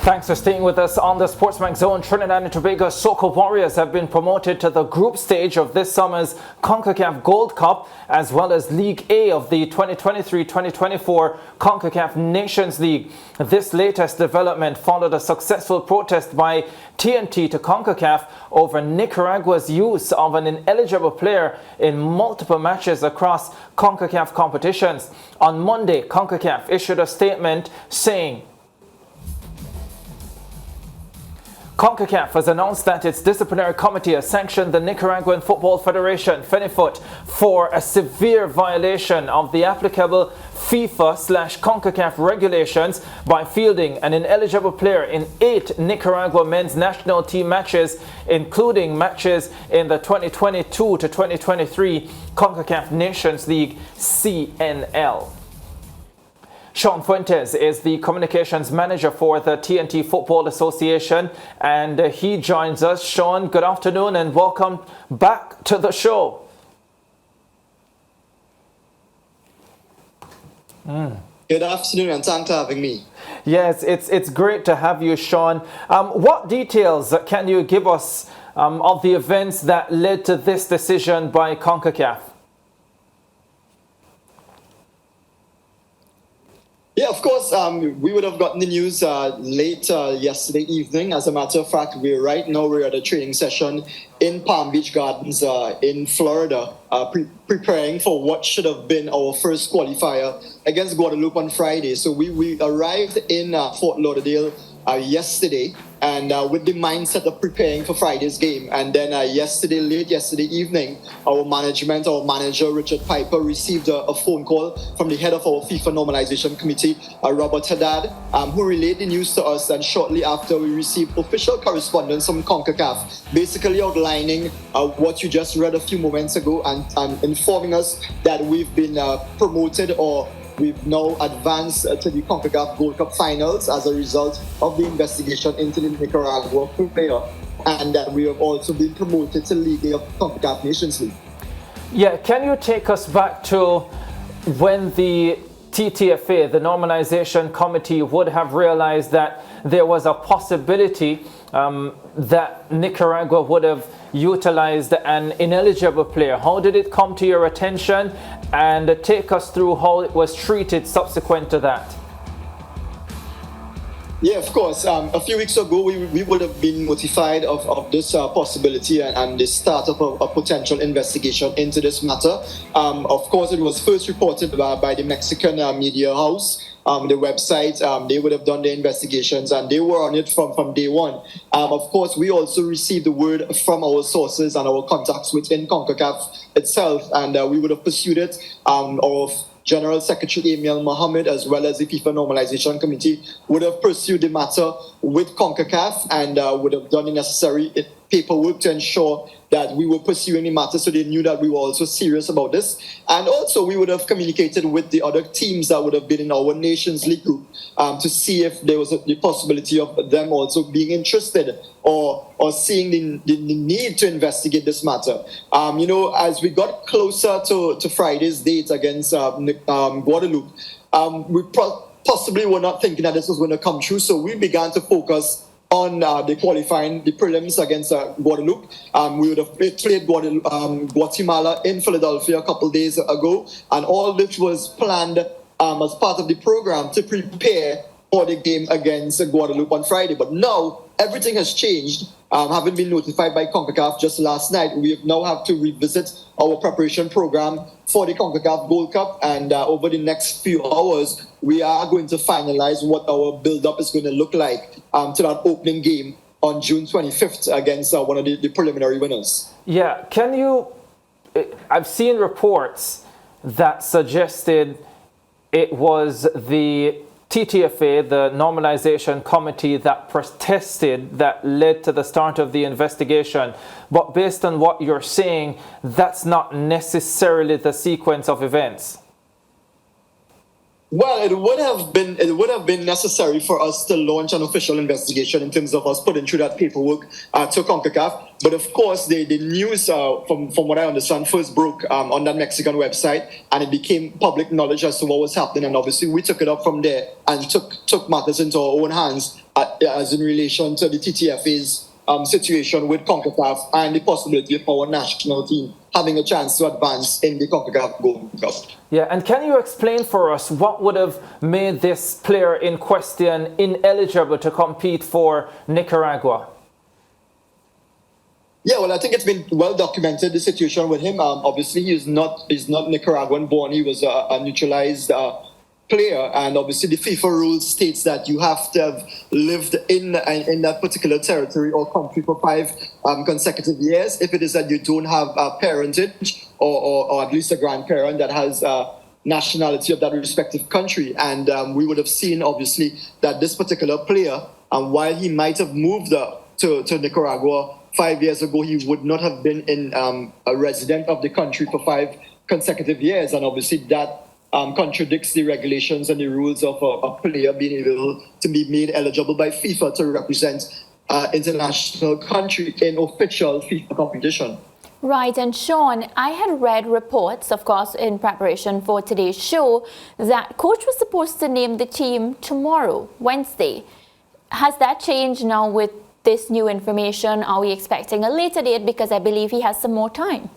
Thanks for staying with us on the Sportsman Zone. Trinidad and Tobago Soca Warriors have been promoted to the group stage of this summer's CONCACAF Gold Cup, as well as League A of the 2023-2024 CONCACAF Nations League. This latest development followed a successful protest by TNT to CONCACAF over Nicaragua's use of an ineligible player in multiple matches across CONCACAF competitions. On Monday, CONCACAF issued a statement saying, CONCACAF has announced that its disciplinary committee has sanctioned the Nicaraguan Federation, FENIFOOT, for a severe violation of the applicable FIFA/CONCACAF regulations by fielding an ineligible player in 8 Nicaragua men's national team matches, including matches in the 2022 to 2023 CONCACAF Nations League CNL. Sean Fuentes is the communications manager for the TNT Football Association, and he joins us. Sean, good afternoon and welcome back to the show. Good afternoon and thanks for having me. Yes, it's great to have you, Sean. What details can you give us of the events that led to this decision by CONCACAF? Yeah, of course, we would have gotten the news late yesterday evening. As a matter of fact, we're at a training session in Palm Beach Gardens in Florida, preparing for what should have been our first qualifier against Guadeloupe on Friday. So we arrived in Fort Lauderdale yesterday, and with the mindset of preparing for Friday's game. And then late yesterday evening, our manager, Richard Piper, received a phone call from the head of our FIFA Normalization Committee, Robert Haddad, who relayed the news to us. And shortly after, we received official correspondence from CONCACAF, basically outlining what you just read a few moments ago and informing us that we've been promoted, or we've now advanced to the CONCACAF Gold Cup finals as a result of the investigation into the Nicaragua player, and that we have also been promoted to League A of CONCACAF Nations League. Yeah, can you take us back to when the TTFA, the Normalization Committee, would have realized that there was a possibility that Nicaragua would have utilized an ineligible player? How did it come to your attention, and take us through how it was treated subsequent to that? Yeah, of course. A few weeks ago, we would have been notified of this possibility and the start of a potential investigation into this matter. Of course, it was first reported by the Mexican media house. The website, they would have done the investigations, and they were on it from day one. Of course, we also received the word from our sources and our contacts within CONCACAF itself, and we would have pursued it. Our General Secretary Emil Mohammed, as well as the FIFA Normalization Committee, would have pursued the matter with CONCACAF and would have done the necessary paperwork to ensure that we were pursuing the matter, so they knew that we were also serious about this. And also, we would have communicated with the other teams that would have been in our Nations League group to see if there was the possibility of them also being interested or seeing the need to investigate this matter. As we got closer to Friday's date against Guadeloupe, we possibly were not thinking that this was going to come true, so we began to focus on the prelims against Guadeloupe. We would have played Guatemala in Philadelphia a couple days ago, and all this was planned as part of the program to prepare for the game against Guadeloupe on Friday. But now everything has changed. Having been notified by CONCACAF just last night, we now have to revisit our preparation program for the CONCACAF Gold Cup, and over the next few hours, we are going to finalize what our build-up is going to look like to that opening game on June 25th against one of the preliminary winners. Yeah, I've seen reports that suggested it was the TTFA, the Normalization Committee, that protested that led to the start of the investigation. But based on what you're saying, that's not necessarily the sequence of events. Well, it would have been necessary for us to launch an official investigation in terms of us putting through that paperwork to CONCACAF. But of course, the news, from what I understand, first broke on that Mexican website, and it became public knowledge as to what was happening. And obviously, we took it up from there and took matters into our own hands as in relation to the TTFA's situation with CONCACAF and the possibility of our national team having a chance to advance in the CONCACAF Gold Cup. Yeah, and can you explain for us what would have made this player in question ineligible to compete for Nicaragua? Yeah, well, I think it's been well documented, the situation with him. Obviously, he's not Nicaraguan born. He was a neutralized player, and obviously the FIFA rules states that you have to have lived in that particular territory or country for 5 consecutive years. If it is that you don't have a parentage or at least a grandparent that has nationality of that respective country. And we would have seen, obviously, that this particular player, while he might have moved to Nicaragua 5 years ago, he would not have been a resident of the country for 5 consecutive years. And obviously that contradicts the regulations and the rules of a player being able to be made eligible by FIFA to represent international country in official FIFA competition. Right, and Sean, I had read reports, of course, in preparation for today's show, that coach was supposed to name the team tomorrow, Wednesday. Has that changed now with this new information? Are we expecting a later date? Because I believe he has some more time.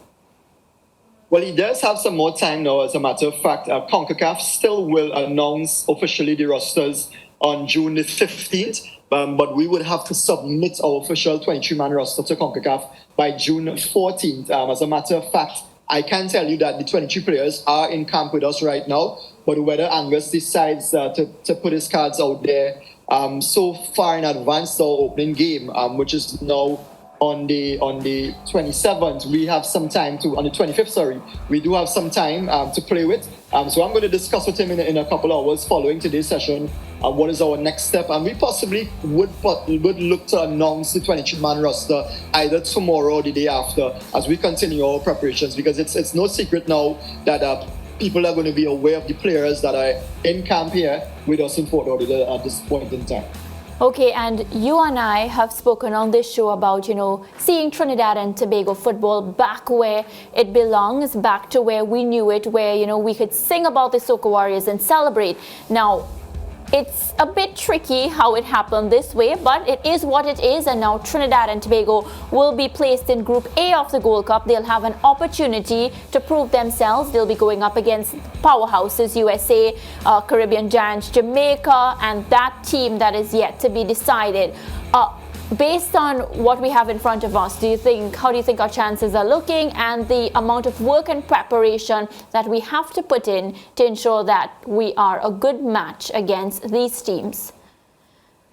Well, he does have some more time now. As a matter of fact, CONCACAF still will announce officially the rosters on June the 15th, but we would have to submit our official 23-man roster to CONCACAF by June 14th. As a matter of fact, I can tell you that the 23 players are in camp with us right now, but whether Angus decides to put his cards out there so far in advance to our opening game, which is now on the 27th, we have some time on the 25th, sorry, we do have some time to play with. So I'm going to discuss with him in a couple of hours following today's session what is our next step. And we possibly would look to announce the 22-man roster either tomorrow or the day after as we continue our preparations, because it's no secret now that people are going to be aware of the players that are in camp here with us in Fort Lauderdale at this point in time. Okay, and you and I have spoken on this show about, seeing Trinidad and Tobago football back where it belongs, back to where we knew it, where, we could sing about the Soca Warriors and celebrate. Now, it's a bit tricky how it happened this way, but it is what it is. And now Trinidad and Tobago will be placed in Group A of the Gold Cup. They'll have an opportunity to prove themselves. They'll be going up against powerhouses, USA, Caribbean giants, Jamaica, and that team that is yet to be decided. Based on what we have in front of us, how do you think our chances are looking, and the amount of work and preparation that we have to put in to ensure that we are a good match against these teams?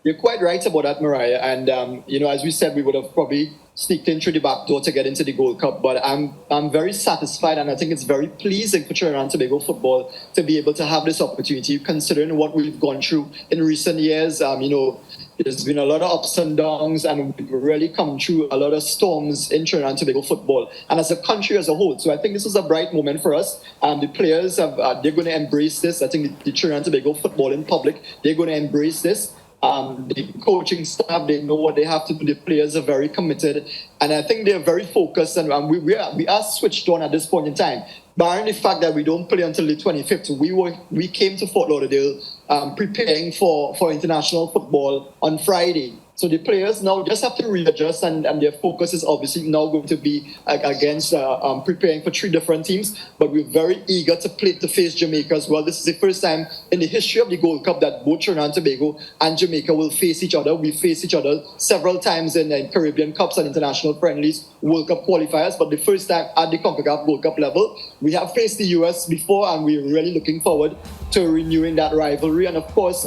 You're quite right about that, Mariah. And, as we said, we would have probably sneaked in through the back door to get into the Gold Cup. But I'm very satisfied, and I think it's very pleasing for Trinidad and Tobago football to be able to have this opportunity, considering what we've gone through in recent years. There's been a lot of ups and downs, and we've really come through a lot of storms in Trinidad and Tobago football, and as a country as a whole. So I think this is a bright moment for us. The players, they're going to embrace this. I think the Trinidad and Tobago football in public, they're going to embrace this. The coaching staff, they know what they have to do. The players are very committed, and I think they're very focused, and we are switched on at this point in time. Barring the fact that we don't play until the 25th, we came to Fort Lauderdale preparing for international football on Friday. So the players now just have to readjust, and their focus is obviously now going to be against preparing for 3 different teams. But we're very eager to face Jamaica as well. This is the first time in the history of the Gold Cup that both Trinidad and Tobago and Jamaica will face each other. We faced each other several times in Caribbean Cups and international friendlies, World Cup qualifiers, but the first time at the CONCACAF Gold Cup level. We have faced the US before, and we're really looking forward to renewing that rivalry. And of course,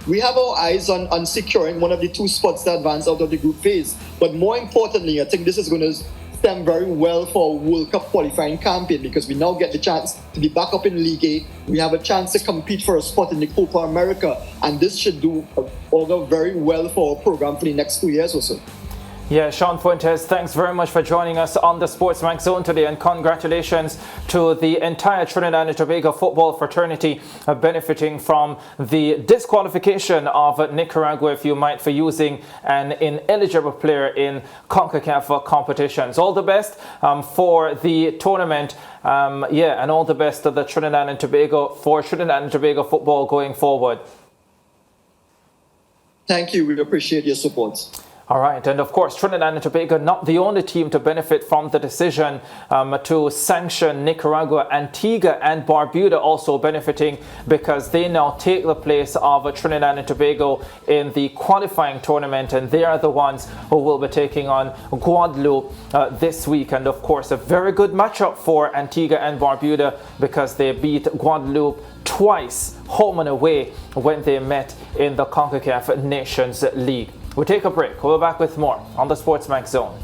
we have our eyes on securing one of the 2 spots to advance out of the group phase. But more importantly, I think this is going to stem very well for our World Cup qualifying campaign, because we now get the chance to be back up in League A. We have a chance to compete for a spot in the Copa America, and this should do very well for our program for the next 2 years or so. Yeah, Sean Fuentes, thanks very much for joining us on the Sportsman Zone today, and congratulations to the entire Trinidad and Tobago football fraternity benefiting from the disqualification of Nicaragua, if you might, for using an ineligible player in CONCACAF competitions. All the best for the tournament, and all the best to the Trinidad and Tobago football going forward. Thank you. We appreciate your support. All right, and of course, Trinidad and Tobago not the only team to benefit from the decision to sanction Nicaragua. Antigua and Barbuda also benefiting, because they now take the place of Trinidad and Tobago in the qualifying tournament, and they are the ones who will be taking on Guadeloupe this week. And of course, a very good matchup for Antigua and Barbuda, because they beat Guadeloupe twice, home and away, when they met in the CONCACAF Nations League. We'll take a break. We'll be back with more on the Sportsman Zone.